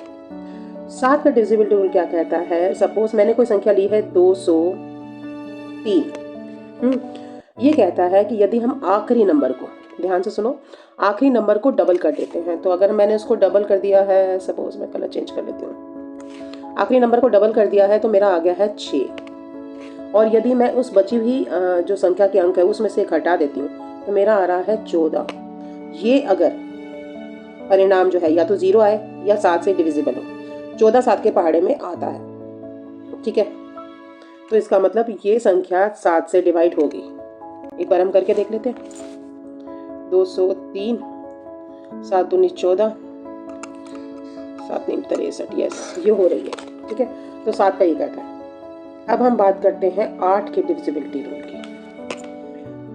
7 का डिविजिबिलिटी रूल क्या कहता है, सपोज मैंने कोई संख्या ली है 203। ये कहता है कि यदि हम आखिरी नंबर को, ध्यान से सुनो, आखिरी नंबर को डबल कर देते हैं, तो अगर मैंने उसको डबल कर दिया है, सपोज मैं कलर चेंज कर लेती हूँ, आखिरी नंबर को डबल कर दिया है तो मेरा आ गया है 6। और यदि मैं उस बची हुई जो संख्या के अंक है उसमें से घटा देती हूँ तो मेरा आ रहा है 14। ये अगर परिणाम जो है या तो 0 आए या 7 से डिविजिबल हो, 14 7 के पहाड़े में आता है, ठीक है। तो इसका मतलब ये संख्या 7 से डिवाइड होगी। एक बार हम करके देख लेते हैं। 203, 7 19 14, 7 9 63, यस ये हो रही है, ठीक है। तो 7 का ये कहता है। अब हम बात करते हैं 8 के डिविजिबिलिटी रूल की।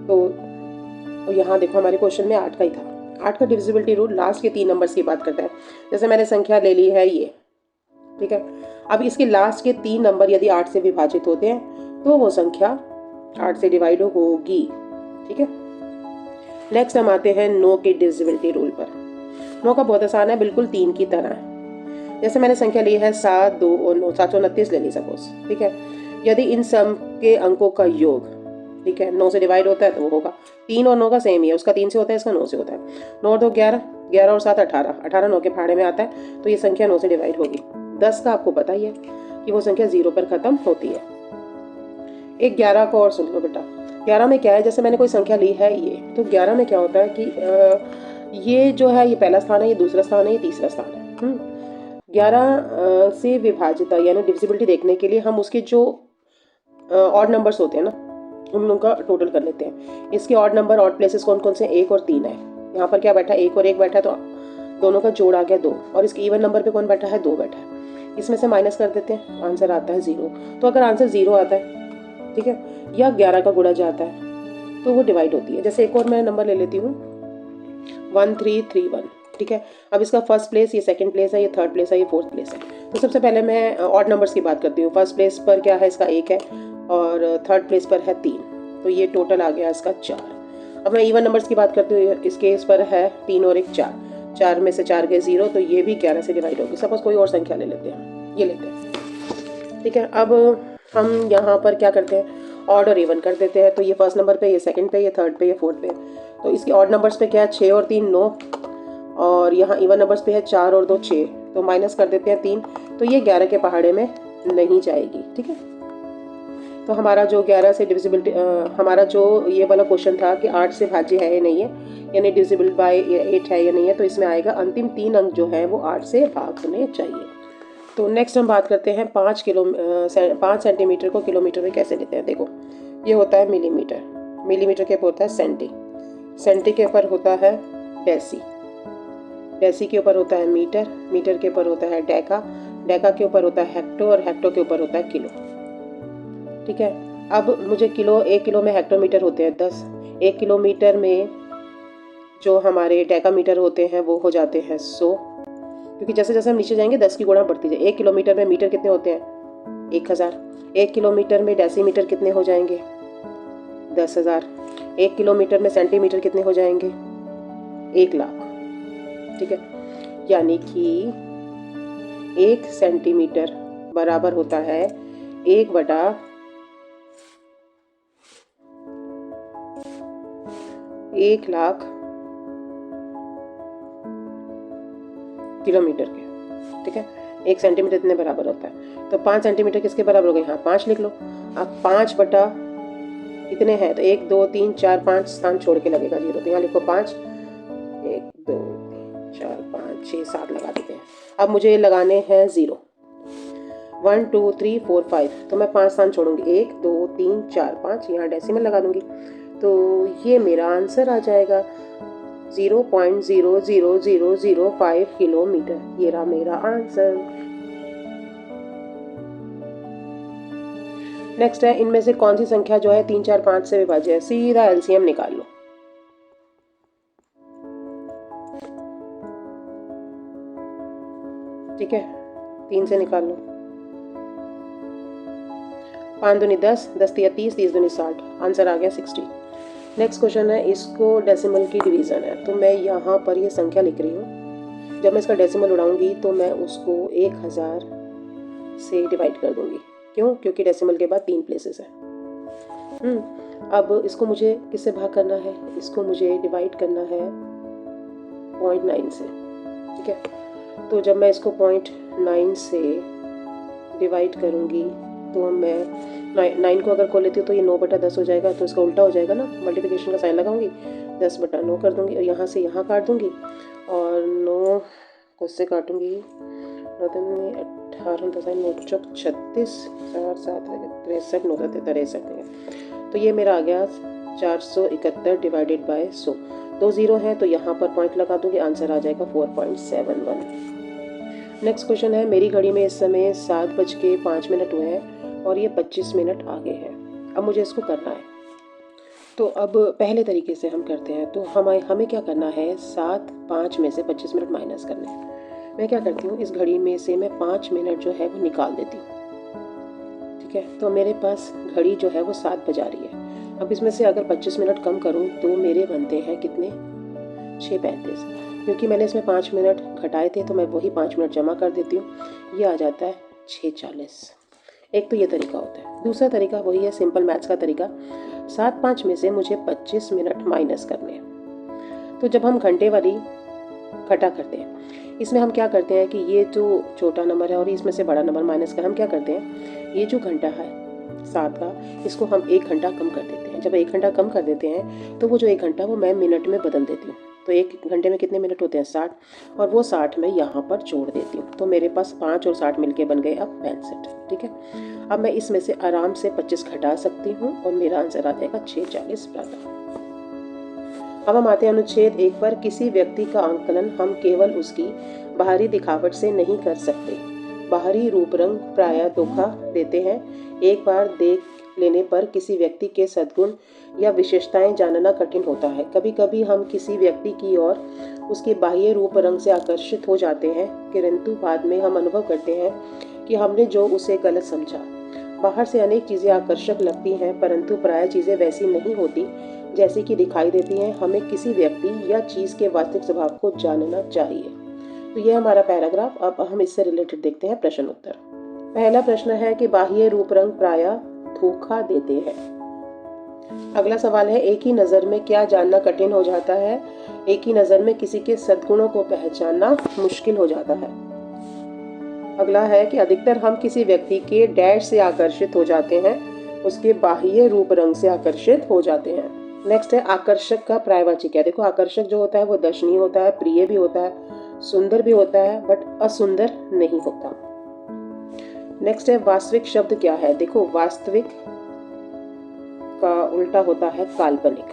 तो यहाँ देखो हमारे क्वेश्चन में 8 का ही था। 8 का डिविजिबिलिटी रूल लास्ट के 3 नंबर्स की बात करता है। जैसे मैंने संख्या ले ली है ये, ठीक है। अब इसके लास्ट के 3 नंबर यदि 8 से विभाजित होते हैं तो वो संख्या 8 से डिवाइड होगी, ठीक है। नेक्स्ट हम आते हैं 9 के डिविजिबिलिटी रूल पर। 9 का बहुत आसान है, बिल्कुल 3 की तरह है। जैसे मैंने संख्या ली है 7 2 और 9, 729 ले ली सपोज, ठीक है। यदि इन सम के अंकों का योग, ठीक है, 9 से डिवाइड होता है तो वो होगा, 3 और 9 का सेम ही है, उसका 3 से होता है, इसका 9 से होता है। 9 और 2 11, 11 और 7 18, 18 9 के पहाड़े में आता है, तो ये संख्या 9 से डिवाइड होगी। 10 का आपको पता ही है कि वो संख्या 0 पर खत्म होती है। एक 11 को और सुन लो बेटा। 11 में क्या है, जैसे मैंने कोई संख्या ली है ये, तो 11 में क्या होता है कि ये जो है ये पहला स्थान है, ये दूसरा स्थान है, ये तीसरा स्थान है। 11 से विभाजित यानी डिविजिबिलिटी देखने के लिए हम उसके जो ऑड नंबर्स होते हैं ना उन लोगों का टोटल कर लेते हैं। इसके ऑड नंबर, ऑड प्लेसेस कौन कौन से, 1 और 3 है। यहाँ पर क्या बैठा, 1 और 1 बैठा है, तो दोनों का जोड़ आ गया 2। और इसके इवन नंबर पे कौन बैठा है, 2 बैठा है। इसमें से माइनस कर देते हैं, आंसर आता है 0। तो अगर आंसर 0 आता है, ठीक है, या 11 का गुणा जाता है तो वो डिवाइड होती है। जैसे एक और मैं नंबर ले लेती हूँ 1331, ठीक है। अब इसका फर्स्ट प्लेस, ये सेकंड प्लेस है, ये थर्ड प्लेस है, ये फोर्थ प्लेस है। तो सबसे पहले मैं ऑड नंबर्स की बात करती हूँ। फर्स्ट प्लेस पर क्या है, इसका 1 है, और थर्ड प्लेस पर है 3, तो ये टोटल आ गया इसका 4। अब मैं इवन नंबर्स की बात करती हूँ। इसके इस पर है 3 और 1 4, 4 में से 4 गए 0, तो ये भी 11 से डिवाइड होगी। सपोज कोई और संख्या ले लेते हैं, ये लेते हैं, ठीक है। अब हम यहाँ पर क्या करते हैं, ऑड और इवन कर देते हैं। तो ये फर्स्ट नंबर पे, ये सेकंड पे, ये थर्ड पे, ये फोर्थ पे। तो इसके ऑड नंबर्स पे क्या है, 6 और 3 9, और यहाँ इवन नंबर्स पे है 4 और 2 6, तो माइनस कर देते हैं 3, तो ये 11 के पहाड़े में नहीं जाएगी, ठीक है। तो हमारा जो 11 से डिविजिबिलिटी, हमारा जो ये वाला क्वेश्चन था कि 8 से भाज्य है या नहीं है, यानी डिविजिबल बाय 8 है या नहीं है, तो इसमें आएगा अंतिम 3 अंक जो है वो 8 से भाग होने चाहिए। तो नेक्स्ट हम बात करते हैं 5 सेंटीमीटर को किलोमीटर में कैसे लेते हैं। देखो ये होता है मिलीमीटर, मिलीमीटर के ऊपर होता है सेंटी, सेंटी के ऊपर होता है डेसी, डेसी के ऊपर होता है मीटर, मीटर के ऊपर होता है डेका, डेका के ऊपर होता है हेक्टो, और हेक्टो के ऊपर होता है किलो, ठीक है। अब मुझे किलो, 1 किलो में हेक्टोमीटर होते हैं 10, 1 किलोमीटर में जो हमारे डेकामीटर होते हैं वो हो जाते हैं 100, क्योंकि जैसे जैसे हम नीचे जाएंगे 10 की गुणा बढ़ती जाए। 1 किलोमीटर में मीटर कितने होते हैं, 1000। 1 किलोमीटर में डेसीमीटर कितने हो जाएंगे, 10,000। 1 किलोमीटर में सेंटीमीटर कितने हो जाएंगे, 1 लाख, ठीक है। यानी कि 1 सेंटीमीटर बराबर होता है 1/1,00,000 किलोमीटर के। ठीक है, 1 सेंटीमीटर इतने बराबर होता है। तो 5 सेंटीमीटर किसके बराबर हो गए? हाँ, 5 लिख लो। अब 5 बटा इतने हैं तो 1 2 3 4 5 स्थान छोड़ के लगेगा 0, तो यहाँ लिखो 5, 1 2 3 4 5 6 7 लगा देते हैं। अब मुझे लगाने हैं 0, 1 2 3 4 5, तो मैं 5 स्थान छोड़ूंगी, 1 2 3 4 5, यहाँ डेसिमल लगा दूंगी, तो ये मेरा आंसर आ जाएगा 0.00005 किलोमीटर। ये रहा मेरा आंसर। नेक्स्ट है, इनमें से कौन सी संख्या जो है 3 4 5 से विभाज्य है? सीधा एलसीएम निकाल लो। ठीक है, 3 से निकाल लो। 5 दूनी 10, 10 तिया 30, 30 दूनी 60, आंसर आ गया 60। नेक्स्ट क्वेश्चन है, इसको डेसिमल की डिवीज़न है, तो मैं यहाँ पर ये संख्या लिख रही हूँ। जब मैं इसका डेसिमल उड़ाऊंगी तो मैं उसको 1000 से डिवाइड कर दूंगी। क्यों? क्योंकि डेसिमल के बाद 3 प्लेसेस है। अब इसको मुझे किससे भाग करना है? इसको मुझे डिवाइड करना है 0.9 से। ठीक है, तो जब मैं इसको 0.9 से डिवाइड करूँगी तो मैं 9 को अगर खोल लेती हूँ तो ये 9/10 हो जाएगा, तो इसका उल्टा हो जाएगा ना, मल्टीप्लिकेशन का साइन लगाऊंगी, 10/9 कर दूंगी और यहाँ से यहाँ काट दूंगी और 9 को इससे काटूंगी, 18 10 9 चौक 36, 4 7 63, 9 63, तो ये मेरा आ गया 471 डिवाइडेड बाय 100। 2 0 है तो यहाँ पर पॉइंट लगा दूंगी, आंसर आ जाएगा 4.71। नेक्स्ट क्वेश्चन है, मेरी घड़ी में इस समय 7:05 हुए हैं और ये 25 मिनट आगे है। अब मुझे इसको करना है, तो अब पहले तरीके से हम करते हैं। तो हमें क्या करना है, 7 5 में से 25 मिनट माइनस करने हैं। मैं क्या करती हूँ, इस घड़ी में से मैं 5 मिनट जो है वो निकाल देती हूँ। ठीक है, तो मेरे पास घड़ी जो है वो 7 बजा रही है। अब इसमें से अगर 25 मिनट कम करूँ तो मेरे बनते हैं कितने, 6:35। क्योंकि मैंने इसमें 5 मिनट घटाए थे तो मैं वही 5 मिनट जमा कर देती हूँ, ये आ जाता है 6:40। एक तो ये तरीका होता है। दूसरा तरीका वही है सिंपल मैथ्स का तरीका, 7 5 में से मुझे 25 मिनट माइनस करने हैं। तो जब हम घंटे वाली घटा करते हैं, इसमें हम क्या करते हैं कि ये जो छोटा नंबर है और इसमें से बड़ा नंबर माइनस का, हम क्या करते हैं, ये जो घंटा है 7 का, इसको हम 1 घंटा कम कर देते हैं। जब 1 घंटा कम कर देते हैं तो वो जो 1 घंटा वो मैं मिनट में बदल देती हूँ। तो 1 घंटे में कितने मिनट होते हैं, 60, और वो 60 मैं यहाँ पर जोड़ देती हूँ। तो मेरे पास 5 और 60 मिलके बन गए अब 65। ठीक है, अब मैं इसमें से आराम से 25 घटा सकती हूँ और मेरा आंसर आ जाएगा 6:40 प्रातः। अब हम आते हैं अनुच्छेद 1 पर। किसी व्यक्ति का आंकलन हम केवल उसकी बाहरी दिखावट से नहीं कर सकते। बाहरी रूप रंग प्रायः धोखा देते हैं। एक बार देख लेने पर किसी व्यक्ति के सद्गुण या विशेषताएं जानना कठिन होता है। कभी कभी हम किसी व्यक्ति की ओर उसके बाह्य रूप रंग से आकर्षित हो जाते हैं, किंतु बाद में हम अनुभव करते हैं कि हमने जो उसे गलत समझा। बाहर से अनेक चीज़ें आकर्षक लगती हैं, परंतु प्रायः चीज़ें वैसी नहीं होती जैसी कि दिखाई देती हैं। हमें किसी व्यक्ति या चीज़ के वास्तविक स्वभाव को जानना चाहिए। तो ये हमारा पैराग्राफ। अब हम इससे रिलेटेड देखते हैं प्रश्न उत्तर। पहला प्रश्न है कि बाह्य रूप रंग प्रायः धोखा देते हैं। अगला सवाल है, एक ही नज़र में क्या जानना कठिन हो जाता है? एक ही नज़र में किसी के सद्गुणों को पहचानना मुश्किल हो जाता है। अगला है कि अधिकतर हम किसी व्यक्ति के डैश से आकर्षित हो जाते हैं, उसके बाह्य रूप रंग से आकर्षित हो जाते हैं। नेक्स्ट है, आकर्षक का पर्यायवाची क्या है? देखो, आकर्षक जो होता है वो दर्शनीय होता है, प्रिय भी होता है, सुंदर भी होता है, बट असुंदर नहीं होता। नेक्स्ट है, वास्तविक शब्द क्या है? देखो, वास्तविक का उल्टा होता है काल्पनिक,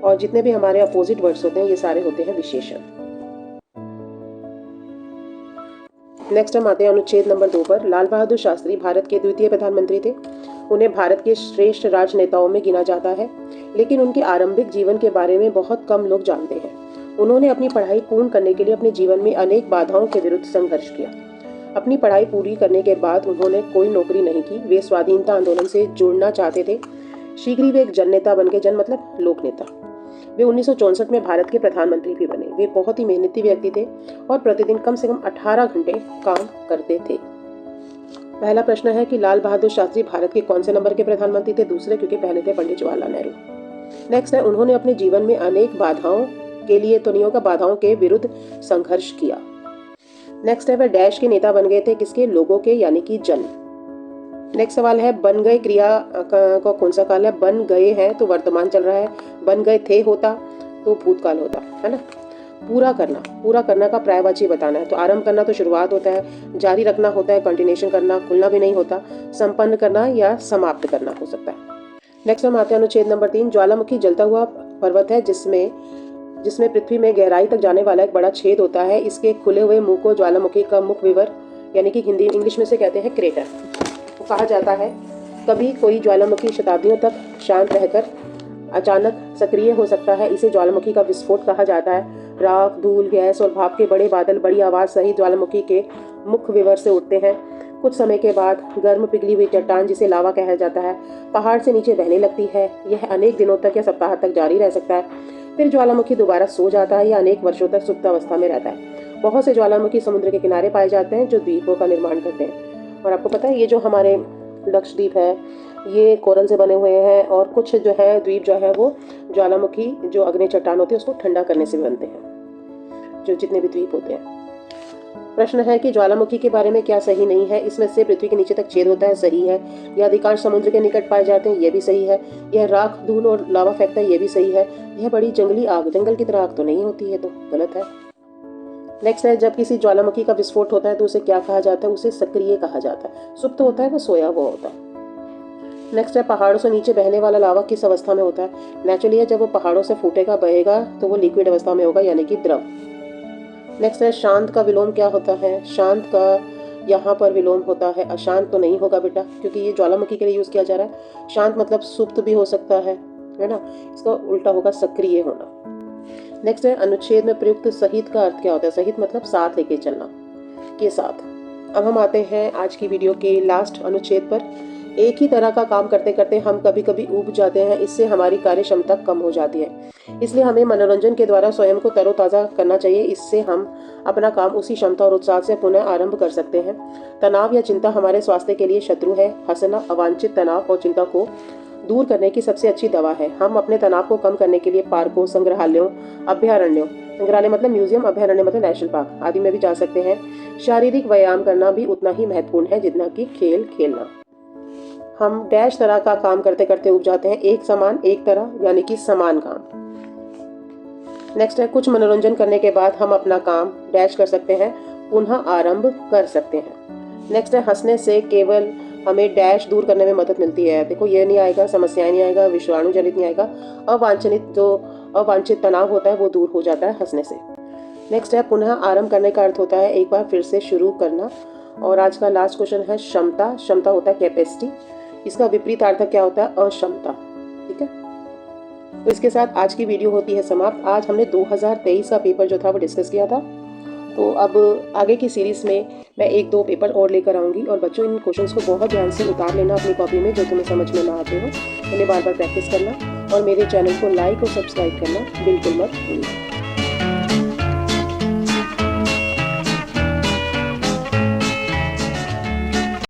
और जितने भी हमारे अपोजिट वर्ड्स होते हैं ये सारे होते हैं विशेषण। नेक्स्ट हम आते हैं अनुच्छेद नंबर 2 पर। लाल बहादुर शास्त्री भारत के द्वितीय प्रधानमंत्री थे। उन्हें भारत के श्रेष्ठ राजनेताओं में गिना जाता है, लेकिन उनके आरंभिक जीवन के बारे में बहुत कम लोग जानते हैं। उन्होंने अपनी पढ़ाई पूर्ण करने के लिए अपने जीवन में अनेक बाधाओं के विरुद्ध संघर्ष किया। अपनी पढ़ाई पूरी करने के बाद उन्होंने कोई नौकरी नहीं की। वे स्वाधीनता आंदोलन से जुड़ना चाहते थे। शीघ्र ही वे एक जननेता बन गए। जन मतलब लोक नेता। वे 1964 में भारत के प्रधानमंत्री भी बने। वे बहुत ही मेहनती व्यक्ति थे और प्रतिदिन कम से कम 18 घंटे काम करते थे। पहला प्रश्न है कि लाल बहादुर शास्त्री भारत के कौन से नंबर के प्रधानमंत्री थे? दूसरे, क्योंकि पहले थे पंडित जवाहरलाल नेहरू। नेक्स्ट है, उन्होंने अपने जीवन में अनेक बाधाओं के लिए तो नहीं होगा, बाधाओं के विरुद्ध संघर्ष किया। नेक्स्ट है, वह डैश के नेता बन गए थे, किसके? लोगों के, यानी कि जन। नेक्स्ट सवाल है, बन गए क्रिया का कौन सा काल है? बन गए हैं तो वर्तमान चल रहा है, बन गए थे होता तो भूतकाल होता है ना। पूरा करना का पर्यायवाची बताना है, तो आरंभ करना तो शुरुआत होता है, जारी रखना होता है, कंटिन्यूएशन करना, खुलना भी नहीं होता, संपन्न करना या समाप्त करना हो सकता है। नेक्स्ट हम आते हैं अनुच्छेद नंबर 3। ज्वालामुखी जलता हुआ पर्वत है जिसमें पृथ्वी में गहराई तक जाने वाला एक बड़ा छेद होता है। इसके खुले हुए मुंह को ज्वालामुखी का मुख विवर, यानी कि हिंदी इंग्लिश में से कहते हैं क्रेटर, कहा जाता है। कभी कोई ज्वालामुखी शताब्दियों तक शांत रहकर अचानक सक्रिय हो सकता है, इसे ज्वालामुखी का विस्फोट कहा जाता है। राख, धूल, गैस और भाप के बड़े बादल बड़ी आवाज सहित ज्वालामुखी के मुख विवर से उठते हैं। कुछ समय के बाद गर्म पिघली हुई चट्टान, जिसे लावा कहा जाता है, पहाड़ से नीचे बहने लगती है। यह अनेक दिनों तक या सप्ताह तक जारी रह सकता है। फिर ज्वालामुखी दोबारा सो जाता है या अनेक वर्षों तक सुप्त अवस्था में रहता है। बहुत से ज्वालामुखी समुद्र के किनारे पाए जाते हैं जो द्वीपों का निर्माण करते हैं। और आपको पता है, ये जो हमारे लक्षद्वीप है ये कोरल से बने हुए हैं, और कुछ जो है द्वीप जो है वो ज्वालामुखी जो अग्नि चट्टान होती है उसको ठंडा करने से बनते हैं, जो जितने भी द्वीप होते हैं। प्रश्न है कि ज्वालामुखी के बारे में क्या सही नहीं है? इसमें से पृथ्वी के नीचे तक छेद होता है, सही है। यह अधिकांश समुद्र के निकट पाए जाते हैं, यह भी सही है। यह राख, धूल और लावा फेंकता है, यह भी सही है। यह बड़ी जंगली आग, जंगल की तरह आग तो नहीं होती है, तो गलत है। नेक्स्ट है, जब किसी ज्वालामुखी का विस्फोट होता है तो उसे क्या कहा जाता है? उसे सक्रिय कहा जाता है। सुप्त होता है वो सोया हुआ होता है। नेक्स्ट है, पहाड़ों से नीचे बहने वाला लावा किस अवस्था में होता है? नेचुरली है, जब वो पहाड़ों से फूटेगा बहेगा तो वो लिक्विड अवस्था में होगा, यानी कि द्रव। नेक्स्ट है, शांत का विलोम क्या होता है? शांत का यहाँ पर विलोम होता है, अशांत तो नहीं होगा बेटा, क्योंकि ये ज्वालामुखी के लिए यूज किया जा रहा है। शांत मतलब सुप्त भी हो सकता है ना, इसका उल्टा होगा सक्रिय होना। नेक्स्ट है, अनुच्छेद में प्रयुक्त सहित का अर्थ क्या होता है? सहित मतलब साथ लेके चलना, के साथ। अब हम आते हैं आज की वीडियो के लास्ट अनुच्छेद पर। एक ही तरह का काम करते करते हम कभी कभी ऊब जाते हैं, इससे हमारी कार्य क्षमता कम हो जाती है। इसलिए हमें मनोरंजन के द्वारा स्वयं को तरोताज़ा करना चाहिए। इससे हम अपना काम उसी क्षमता और उत्साह से पुनः आरंभ कर सकते हैं। तनाव या चिंता हमारे स्वास्थ्य के लिए शत्रु है। हंसना अवांछित तनाव और चिंता को दूर करने की सबसे अच्छी दवा है। हम अपने तनाव को कम करने के लिए पार्कों, संग्रहालयों, अभ्यारण्यों, संग्रहालय मतलब म्यूजियम, अभ्यारण्य मतलब नेशनल पार्क आदि में भी जा सकते हैं। शारीरिक व्यायाम करना भी उतना ही महत्वपूर्ण है जितना कि खेल खेलना। हम डैश तरह का काम करते करते उब जाते हैं, एक समान, एक तरह, यानी कि समान काम। नेक्स्ट है, कुछ मनोरंजन करने के बाद हम अपना काम डैश कर सकते हैं, पुनः आरंभ कर सकते हैं। नेक्स्ट है, हंसने से केवल हमें डैश दूर करने में मदद मिलती है। देखो, ये नहीं आएगा, समस्याएं नहीं आएगा, विषाणु जनित नहीं आएगा, अवांछित तनाव होता है वो दूर हो जाता है हंसने से। नेक्स्ट है, पुनः आरंभ करने का अर्थ होता है एक बार फिर से शुरू करना। और आज का लास्ट क्वेश्चन है क्षमता। क्षमता होता है कैपेसिटी, इसका विपरीत अर्थ क्या होता है? अक्षमता। ठीक है, तो इसके साथ आज की वीडियो होती है समाप्त। आज हमने 2023 का पेपर जो था वो डिस्कस किया था। तो अब आगे की सीरीज में मैं 1-2 पेपर और लेकर आऊँगी। और बच्चों, इन क्वेश्चंस को बहुत ध्यान से उतार लेना अपनी कॉपी में, जो तुम्हें समझ में ना आते हो। उन्हें बार बार प्रैक्टिस करना और मेरे चैनल को लाइक और सब्सक्राइब करना बिल्कुल मत भूलना।